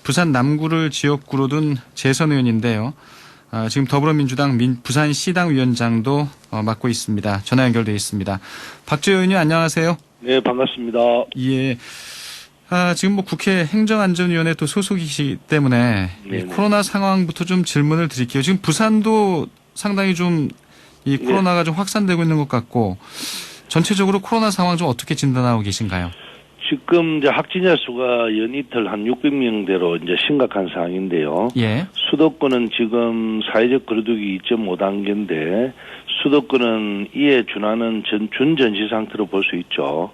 부산 남구를 지역구로 둔 재선 의원인데요. 지금 더불어민주당 부산시당 위원장도 맡고 있습니다. 전화 연결되어 있습니다. 박지호 의원님 안녕하세요. 네, 반갑습니다. 예. 지금 국회 행정안전위원회 또 소속이시기 때문에 코로나 상황부터 좀 질문을 드릴게요. 지금 부산도 상당히 좀 이 코로나가 좀 확산되고 있는 것 같고 전체적으로 코로나 상황 좀 어떻게 진단하고 계신가요? 지금 이제 확진자 수가 연이틀 한 600명대로 이제 심각한 상황인데요. 예. 수도권은 지금 사회적 거리두기 2.5단계인데 수도권은 이에 준하는 준전시 상태로 볼 수 있죠.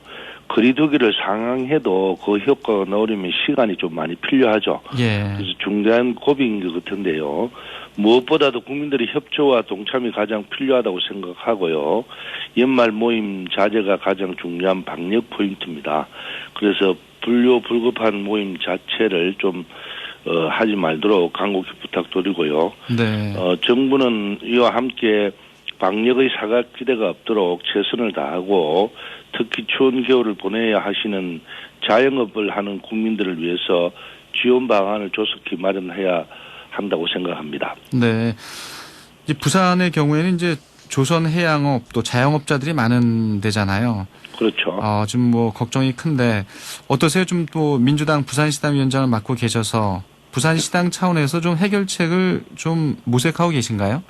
거리두기를 상향해도 그 효과가 나오려면 시간이 좀 많이 필요하죠. 예. 그래서 중대한 고비인 것 같은데요. 무엇보다도 국민들의 협조와 동참이 가장 필요하다고 생각하고요. 연말 모임 자제가 가장 중요한 방역 포인트입니다. 그래서 불교불급한 모임 자체를 좀 하지 말도록 간곡히 부탁드리고요. 네. 정부는 이와 함께 방역의 사각지대가 없도록 최선을 다하고 특히 추운 겨울을 보내야 하시는 자영업을 하는 국민들을 위해서 지원 방안을 조속히 마련해야 한다고 생각합니다. 네. 이제 부산의 경우에는 이제 조선해양업 또 자영업자들이 많은 데잖아요. 그렇죠. 지금 걱정이 큰데 어떠세요? 좀 또 민주당 부산시당 위원장을 맡고 계셔서 부산시당 차원에서 좀 해결책을 좀 모색하고 계신가요?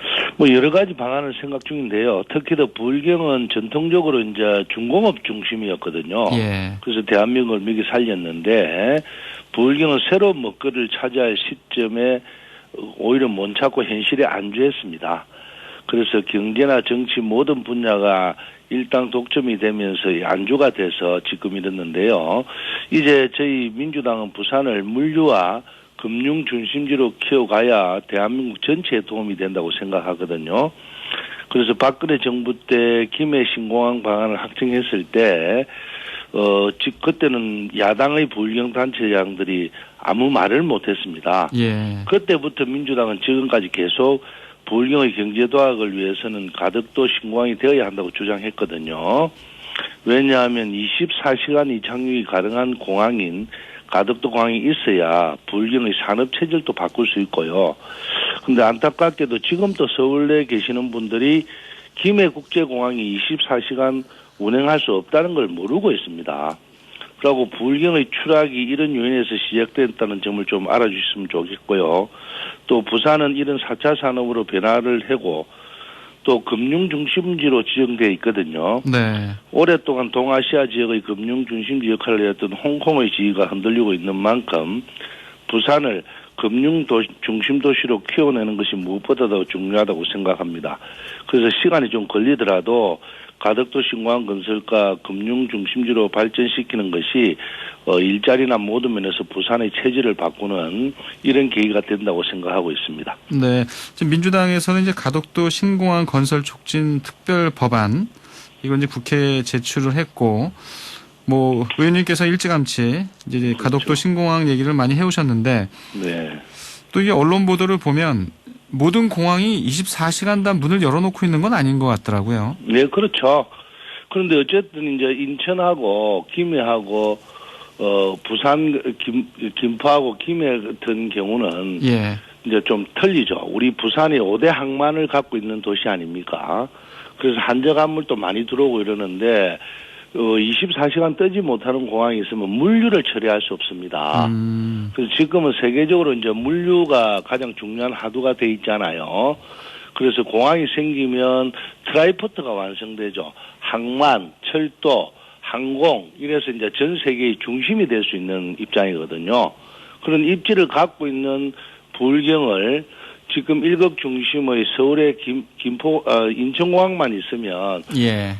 여러 가지 방안을 생각 중인데요. 특히 더 불경은 전통적으로 이제 중공업 중심이었거든요. 예. 그래서 대한민국을 먹이 살렸는데 불경은 새로운 먹거리를 차지할 시점에 오히려 못 찾고 현실에 안주했습니다. 그래서 경제나 정치 모든 분야가 일당 독점이 되면서 안주가 돼서 지금 이랬는데요. 이제 저희 민주당은 부산을 물류와 금융 중심지로 키워가야 대한민국 전체에 도움이 된다고 생각하거든요. 그래서 박근혜 정부 때 김해 신공항 방안을 확정했을 때 그때는 야당의 불경 단체장들이 아무 말을 못했습니다. 예. 그때부터 민주당은 지금까지 계속 불경의 경제 도약을 위해서는 가덕도 신공항이 되어야 한다고 주장했거든요. 왜냐하면 24시간 이착륙이 가능한 공항인 가덕도 공항이 있어야 불경의 산업 체질도 바꿀 수 있고요. 근데 안타깝게도 지금도 서울에 계시는 분들이 김해국제공항이 24시간 운행할 수 없다는 걸 모르고 있습니다. 그리고 불경의 추락이 이런 요인에서 시작됐다는 점을 좀 알아주셨으면 좋겠고요. 또 부산은 이런 4차 산업으로 변화를 하고 또 금융 중심지로 지정되어 있거든요. 네. 오랫동안 동아시아 지역의 금융 중심지 역할을 했던 홍콩의 지위가 흔들리고 있는 만큼 부산을 금융 중심 도시로 키워내는 것이 무엇보다도 중요하다고 생각합니다. 그래서 시간이 좀 걸리더라도 가덕도 신공항 건설과 금융 중심지로 발전시키는 것이 일자리나 모든 면에서 부산의 체질을 바꾸는 이런 계기가 된다고 생각하고 있습니다. 네. 지금 민주당에서는 이제 가덕도 신공항 건설 촉진 특별 법안 이건 이제 국회에 제출을 했고 의원님께서 일찌감치 이제 그렇죠. 가덕도 신공항 얘기를 많이 해오셨는데 네. 또 이게 언론 보도를 보면 모든 공항이 24시간 다 문을 열어놓고 있는 건 아닌 것 같더라고요. 네, 그렇죠. 그런데 어쨌든 이제 인천하고 김해하고 부산 김포하고 김해 같은 경우는 예. 이제 좀 틀리죠. 우리 부산이 5대 항만을 갖고 있는 도시 아닙니까? 그래서 한적한물도 많이 들어오고 이러는데 24시간 뜨지 못하는 공항이 있으면 물류를 처리할 수 없습니다. 그래서 지금은 세계적으로 이제 물류가 가장 중요한 하도가 돼 있잖아요. 그래서 공항이 생기면 트라이포트가 완성되죠. 항만, 철도, 항공 이래서 이제 전 세계의 중심이 될 수 있는 입장이거든요. 그런 입지를 갖고 있는 불경을 지금 1급 중심의 서울의 김포 인천공항만 있으면 예.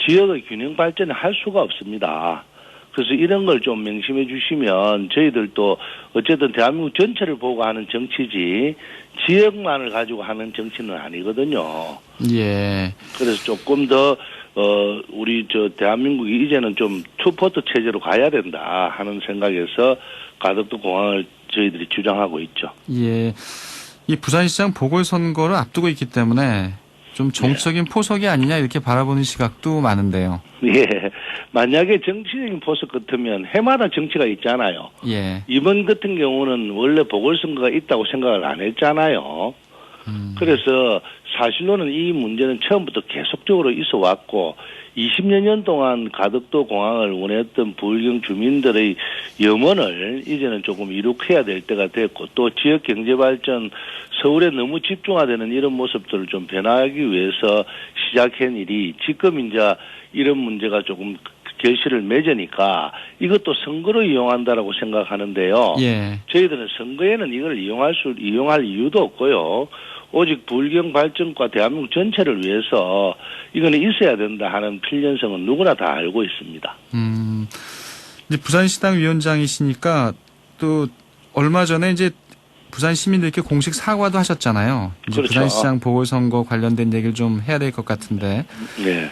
지역의 균형 발전을 할 수가 없습니다. 그래서 이런 걸 좀 명심해 주시면 저희들도 어쨌든 대한민국 전체를 보고 하는 정치지 지역만을 가지고 하는 정치는 아니거든요. 예. 그래서 조금 더 우리 대한민국이 이제는 좀 투포트 체제로 가야 된다 하는 생각에서 가덕도 공항을 저희들이 주장하고 있죠. 예. 이 부산시장 보궐선거를 앞두고 있기 때문에 좀 정치적인 포석이 아니냐 이렇게 바라보는 시각도 많은데요. 예. 만약에 정치적인 포석 같으면 해마다 정치가 있잖아요. 예. 이번 같은 경우는 원래 보궐선거가 있다고 생각을 안 했잖아요. 그래서 사실로는 이 문제는 처음부터 계속적으로 있어 왔고 20여 년 동안 가덕도 공항을 원했던 부울경 주민들의 염원을 이제는 조금 이룩해야 될 때가 됐고 또 지역 경제 발전 서울에 너무 집중화되는 이런 모습들을 좀 변화하기 위해서 시작한 일이 지금 이제 이런 문제가 조금 결실을 맺으니까 이것도 선거로 이용한다라고 생각하는데요. 예. 저희들은 선거에는 이걸 이용할 이유도 없고요. 오직 부울경 발전과 대한민국 전체를 위해서 이거는 있어야 된다 하는 필연성은 누구나 다 알고 있습니다. 이제 부산시당 위원장이시니까 또 얼마 전에 이제 부산 시민들께 공식 사과도 하셨잖아요. 이제 그렇죠. 부산시장 보궐선거 관련된 얘기를 좀 해야 될 것 같은데. 네.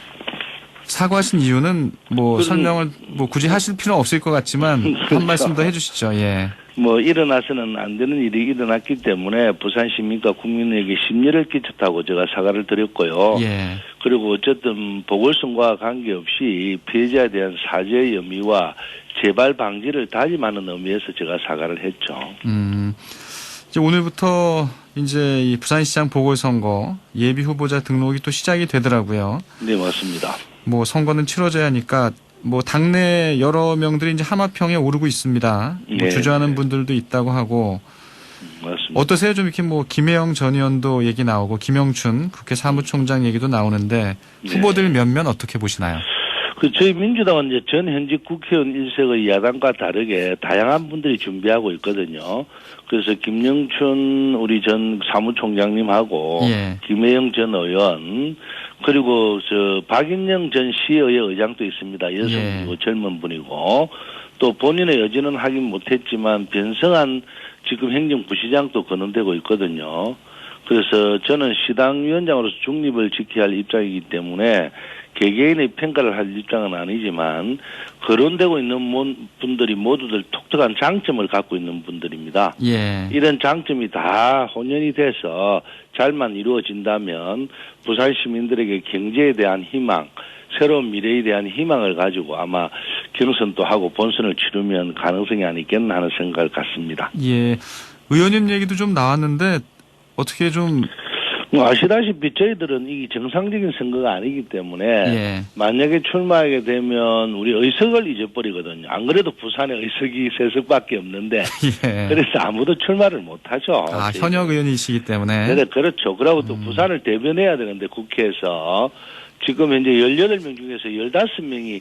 사과하신 이유는 뭐 설명을 뭐 굳이 하실 필요는 없을 것 같지만 그렇죠. 한 말씀 더 해주시죠. 예. 뭐 일어나서는 안 되는 일이 일어났기 때문에 부산 시민과 국민에게 심려를 끼쳤다고 제가 사과를 드렸고요. 예. 그리고 어쨌든 보궐선거와 관계없이 피해자에 대한 사죄의 의미와 재발 방지를 다짐하는 의미에서 제가 사과를 했죠. 이제 오늘부터 이제 이 부산시장 보궐선거 예비 후보자 등록이 또 시작이 되더라고요. 네, 맞습니다. 뭐 선거는 치러져야 하니까 뭐 당내 여러 명들이 이제 하마평에 오르고 있습니다. 뭐 네. 주저하는 분들도 있다고 하고 맞습니다. 어떠세요? 좀 이렇게 뭐 김혜영 전 의원도 얘기 나오고 김영춘 국회 사무총장 얘기도 나오는데 후보들 몇몇 어떻게 보시나요? 저희 민주당은 이제 전 현직 국회의원 일색의 야당과 다르게 다양한 분들이 준비하고 있거든요. 그래서 김영춘 우리 전 사무총장님하고 예. 김혜영 전 의원 그리고 박인영 전 시의회 의장도 있습니다. 여성이고 젊은 분이고 또 본인의 여지는 확인 못했지만 변성한 지금 행정부시장도 거론되고 있거든요. 그래서 저는 시당위원장으로서 중립을 지켜야 할 입장이기 때문에 개개인의 평가를 할 입장은 아니지만 거론되고 있는 분들이 모두들 독특한 장점을 갖고 있는 분들입니다. 예. 이런 장점이 다 혼연이 돼서 잘만 이루어진다면 부산 시민들에게 경제에 대한 희망, 새로운 미래에 대한 희망을 가지고 아마 경선도 하고 본선을 치르면 가능성이 아니겠나 하는 생각을 갖습니다. 예. 의원님 얘기도 좀 나왔는데 어떻게 좀 뭐 아시다시피 저희들은 이게 정상적인 선거가 아니기 때문에 예. 만약에 출마하게 되면 우리 의석을 잊어버리거든요. 안 그래도 부산에 의석이 3석밖에 없는데 예. 그래서 아무도 출마를 못하죠. 아, 현역 의원이시기 때문에. 네, 그렇죠. 그리고 또 부산을 대변해야 되는데 국회에서 지금 현재 18명 중에서 15명이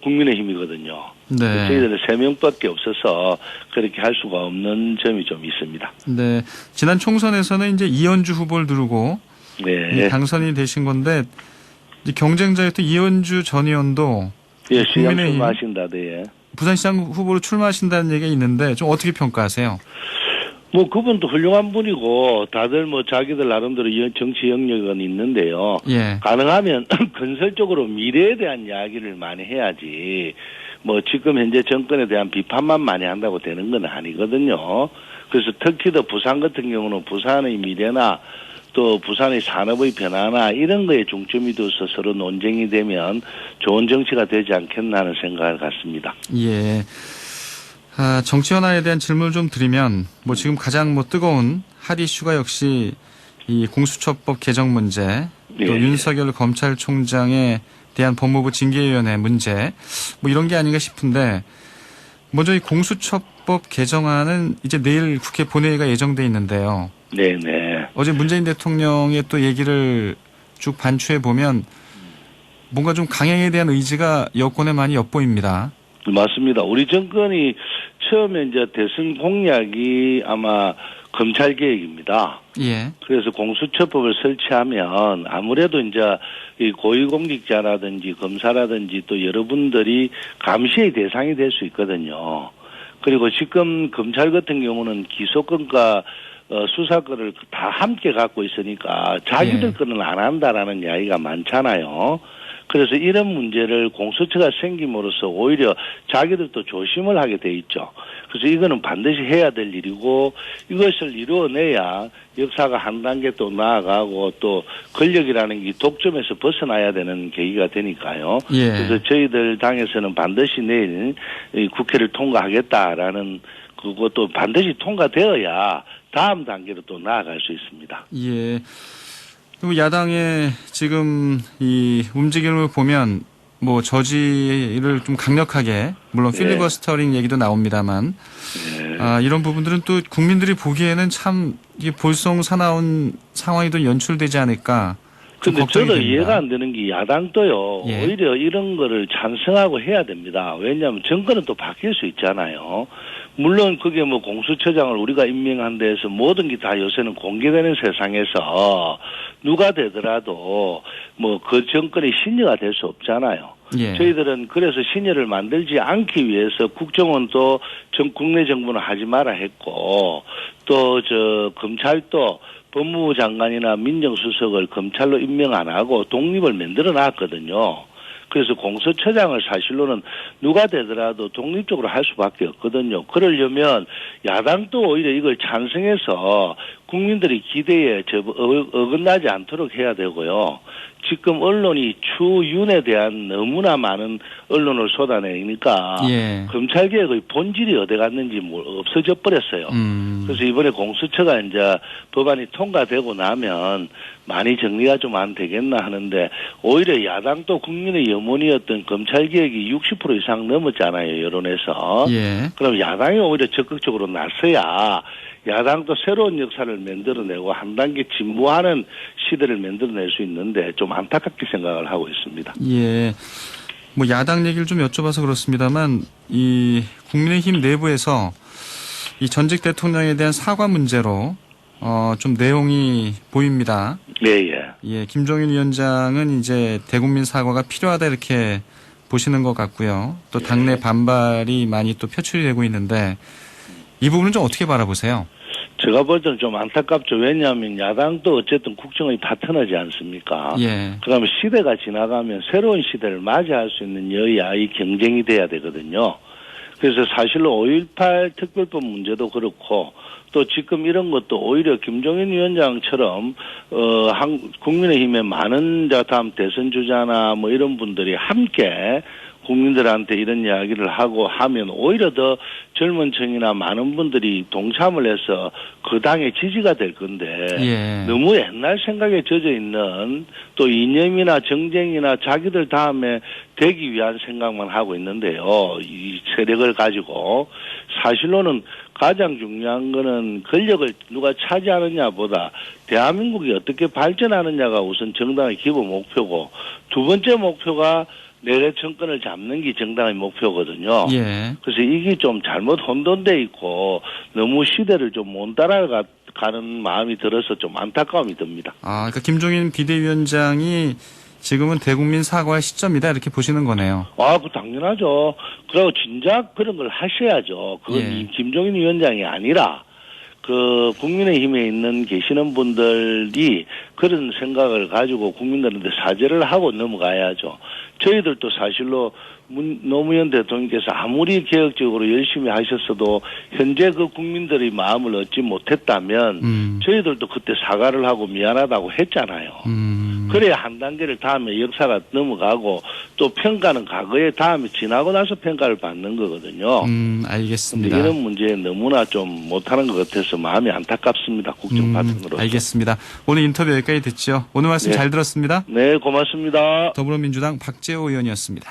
국민의힘이거든요. 네. 저희들은 3명밖에 없어서 그렇게 할 수가 없는 점이 좀 있습니다. 네. 지난 총선에서는 이제 이현주 후보를 두르고 네. 당선이 되신 건데 이제 경쟁자였던 이현주 전 의원도 예, 시장 국민의힘 출마하신다, 네. 부산시장 후보로 출마하신다는 얘기가 있는데 좀 어떻게 평가하세요? 뭐 그분도 훌륭한 분이고 다들 뭐 자기들 나름대로 정치 영역은 있는데요. 예. 가능하면 건설적으로 미래에 대한 이야기를 많이 해야지 뭐 지금 현재 정권에 대한 비판만 많이 한다고 되는 건 아니거든요. 그래서 특히 더 부산 같은 경우는 부산의 미래나 또 부산의 산업의 변화나 이런 거에 중점이 둬서 서로 논쟁이 되면 좋은 정치가 되지 않겠나 하는 생각을 갖습니다. 예. 아, 정치 현안에 대한 질문을 좀 드리면 뭐 지금 가장 뭐 뜨거운 핫 이슈가 역시 이 공수처법 개정 문제 또 예. 윤석열 검찰총장에 대한 법무부 징계위원회 문제 뭐 이런 게 아닌가 싶은데 먼저 이 공수처법 개정안은 이제 내일 국회 본회의가 예정돼 있는데요. 네네. 어제 문재인 대통령의 또 얘기를 쭉 반추해 보면 뭔가 좀 강행에 대한 의지가 여권에 많이 엿보입니다. 맞습니다. 우리 정권이 처음에 이제 대선 공약이 아마 검찰 개혁입니다. 예. 그래서 공수처법을 설치하면 아무래도 이제 이 고위공직자라든지 검사라든지 또 여러분들이 감시의 대상이 될 수 있거든요. 그리고 지금 검찰 같은 경우는 기소권과 수사권을 다 함께 갖고 있으니까 자기들 예. 거는 안 한다라는 이야기가 많잖아요. 그래서 이런 문제를 공수처가 생김으로써 오히려 자기들도 조심을 하게 돼 있죠. 그래서 이거는 반드시 해야 될 일이고 이것을 이루어내야 역사가 한 단계 또 나아가고 또 권력이라는 게 독점에서 벗어나야 되는 계기가 되니까요. 예. 그래서 저희들 당에서는 반드시 내일 이 국회를 통과하겠다라는 그것도 반드시 통과되어야 다음 단계로 또 나아갈 수 있습니다. 예. 그리고 야당의 지금 이 움직임을 보면 뭐 저지를 좀 강력하게 물론 필리버스터링 얘기도 나옵니다만 이런 부분들은 또 국민들이 보기에는 참 이게 볼썽사나운 상황이 또 연출되지 않을까. 근데 저도 됩니다. 이해가 안 되는 게 야당도요. 예. 오히려 이런 거를 찬성하고 해야 됩니다. 왜냐하면 정권은 또 바뀔 수 있잖아요. 물론 그게 뭐 공수처장을 우리가 임명한 데에서 모든 게 다 요새는 공개되는 세상에서 누가 되더라도 뭐 그 정권의 신여가 될 수 없잖아요. 예. 저희들은 그래서 신여를 만들지 않기 위해서 국정원도 국내 정부는 하지 마라 했고 또 검찰도 법무부 장관이나 민정수석을 검찰로 임명 안 하고 독립을 만들어 놨거든요. 그래서 공수처장을 사실로는 누가 되더라도 독립적으로 할 수밖에 없거든요. 그러려면 야당도 오히려 이걸 찬성해서 국민들의 기대에 어긋나지 않도록 해야 되고요. 지금 언론이 추윤에 대한 너무나 많은 언론을 쏟아내니까 검찰개혁의 본질이 어디 갔는지 없어져 버렸어요. 그래서 이번에 공수처가 이제 법안이 통과되고 나면 많이 정리가 좀 안 되겠나 하는데 오히려 야당도 국민의 염원이었던 검찰개혁이 60% 이상 넘었잖아요. 여론에서. 그럼 야당이 오히려 적극적으로 나서야 야당도 새로운 역사를 만들어내고 한 단계 진보하는 시대를 만들어낼 수 있는데 좀 안타깝게 생각을 하고 있습니다. 예. 뭐 야당 얘기를 좀 여쭤봐서 그렇습니다만 이 국민의힘 내부에서 이 전직 대통령에 대한 사과 문제로 좀 내용이 보입니다. 예. 김종인 위원장은 이제 대국민 사과가 필요하다 이렇게 보시는 것 같고요. 또 당내 반발이 많이 또 표출이 되고 있는데 이 부분은 좀 어떻게 바라보세요? 제가 볼 때는 좀 안타깝죠. 왜냐하면 야당도 어쨌든 국정의 파트너지 않습니까? 그다음에 시대가 지나가면 새로운 시대를 맞이할 수 있는 여야의 경쟁이 돼야 되거든요. 그래서 사실로 5.18 특별법 문제도 그렇고 또 지금 이런 것도 오히려 김종인 위원장처럼 국민의힘의 많은 다음 대선 주자나 뭐 이런 분들이 함께 국민들한테 이런 이야기를 하고 하면 오히려 더 젊은 층이나 많은 분들이 동참을 해서 그 당의 지지가 될 건데 너무 옛날 생각에 젖어 있는 또 이념이나 정쟁이나 자기들 다음에 되기 위한 생각만 하고 있는데요. 이 세력을 가지고 사실로는 가장 중요한 거는 권력을 누가 차지하느냐보다 대한민국이 어떻게 발전하느냐가 우선 정당의 기본 목표고 두 번째 목표가 내래 정권을 잡는 게 정당의 목표거든요. 그래서 이게 좀 잘못 혼돈돼 있고 너무 시대를 좀 못 따라가는 마음이 들어서 좀 안타까움이 듭니다. 그러니까 김종인 비대위원장이 지금은 대국민 사과의 시점이다 이렇게 보시는 거네요. 그 당연하죠. 그리고 진작 그런 걸 하셔야죠. 그건 김종인 위원장이 아니라 그 국민의힘에 계시는 분들이 그런 생각을 가지고 국민들한테 사죄를 하고 넘어가야죠. 저희들도 사실로 노무현 대통령께서 아무리 개혁적으로 열심히 하셨어도 현재 그 국민들의 마음을 얻지 못했다면 저희들도 그때 사과를 하고 미안하다고 했잖아요. 그래야 한 단계를 다음에 역사가 넘어가고 또 평가는 과거에 다음에 지나고 나서 평가를 받는 거거든요. 알겠습니다. 이런 문제에 너무나 좀 못하는 것 같아서 마음이 안타깝습니다. 국정 파트너로서. 알겠습니다. 오늘 인터뷰 여기까지 듣죠. 오늘 말씀 잘 들었습니다. 네, 고맙습니다. 더불어민주당 박재호 의원이었습니다.